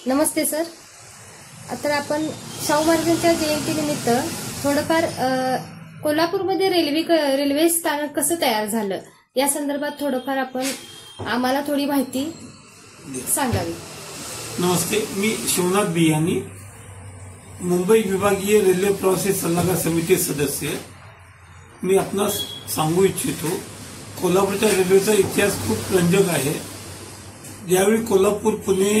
नमस्ते sir. तर आपण शाहू महाराजांच्या जयंतीनिमित्त थोडंफार कोल्हापूरमध्ये रेल्वे स्थानक कसं तयार झालं या संदर्भात थोडंफार आपण आम्हाला थोडी माहिती सांगावी. नमस्ते, मी शिवनाथ बियानी, मुंबई विभागीय रेल्वे प्रवासी सल्लागार समिती सदस्य. मी आपणास सांगू इच्छितो, कोल्हापूरच्या रेल्वेचा इतिहास खूप रंजक आहे. ज्यावेळी कोल्हापूर पुणे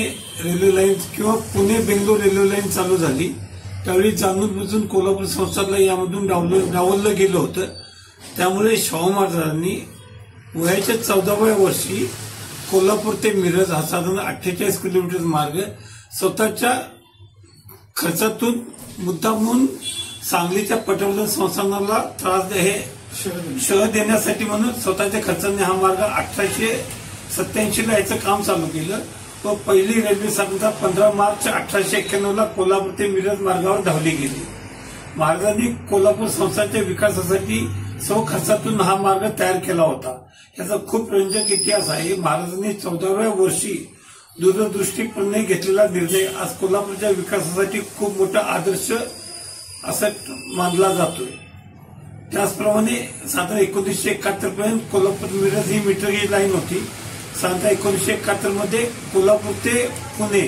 रेल्वे लाईन किंवा पुणे बेंगलोर रेल्वे लाईन चालू झाली त्यावेळी जाणून बुजून कोल्हापूर संस्थानला यामधून डावललं गेलं होतं. त्यामुळे शाहू महाराजांनी वयाच्या 14व्या वर्षी कोल्हापूर ते मिरज हा साधारण 48 किलोमीटर मार्ग स्वतःच्या खर्चातून मुद्दामून सांगलीच्या पटवर्धन संस्थानाला त्रास शह देण्यासाठी म्हणून स्वतःच्या खर्चाने हा मार्ग 1887ला याचं काम चालू केलं व पहिली रेल्वे साधारणतः 15 मार्च 1891ला कोल्हापूर ते मिरज मार्गावर धावली गेली. महाराजांनी कोल्हापूर संस्थानच्या विकासासाठी स्वखर्चातून हा मार्ग तयार केला होता. याचा खूप रंजक इतिहास आहे. महाराजांनी 14व्या वर्षी दूरदृष्टीपणे घेतलेला निर्णय आज कोल्हापूरच्या विकासासाठी खूप मोठा आदर्श असा मानला जातोय. त्याचप्रमाणे साधारण 1971 पर्यंत कोल्हापूर मिरज ही मीटर गेज लाईन होती. साधारणतः 1971 मध्ये कोल्हापूर ते पुणे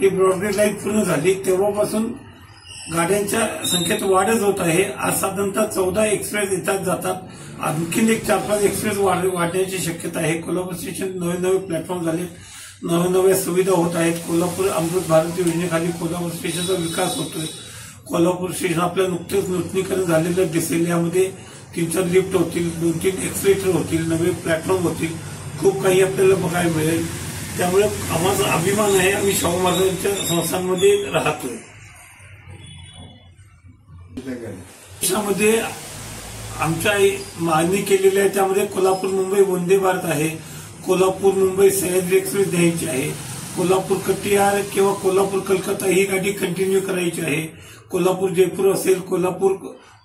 ही ब्रॉडगेज लाईन पूर्ण झाली. तेव्हापासून गाड्यांच्या संख्येत वाढच होत आहे. आज साधारणतः 14 एक्सप्रेस येतात जातात. आणखीन एक 4-5 एक्सप्रेस वाढण्याची शक्यता आहे. कोल्हापूर स्टेशन नवे प्लॅटफॉर्म झाले, नव्या सुविधा होत आहेत. कोल्हापूर अमृत भारत योजनेखाली कोल्हापूर स्टेशनचा विकास होतोय. कोल्हापूर स्टेशन आपल्या नुकतेच नूतनीकरण झालेलं दिसेल. यामध्ये 3-4 लिफ्ट होतील, 2-3 एक्सलेटर होतील, नवे प्लॅटफॉर्म होतील. खूप काही आपल्याला बघायला मिळेल. त्यामुळे आम्हाला अभिमान आहे, आम्ही शाहू महाराजांच्या संस्थांमध्ये राहतोय. देशामध्ये आमच्या मागणी केलेली आहे. त्यामध्ये कोल्हापूर मुंबई वंदे भारत आहे, कोल्हापूर मुंबई सह्याद्री एक्सप्रेस द्यायची आहे, कोल्हापूर कटिहार किंवा कोल्हापूर कलकत्ता ही गाडी कंटिन्यू करायची आहे, कोल्हापूर जयपूर असेल, कोल्हापूर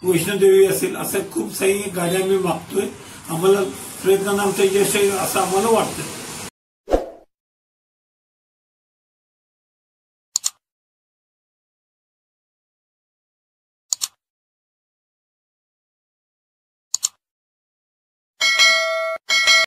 वैष्णोदेवी असेल, असं खूप काही गाड्या आम्ही मागतोय. आम्हाला प्रयत्नांना आमचं यश आहे असं आम्हाला वाटतं.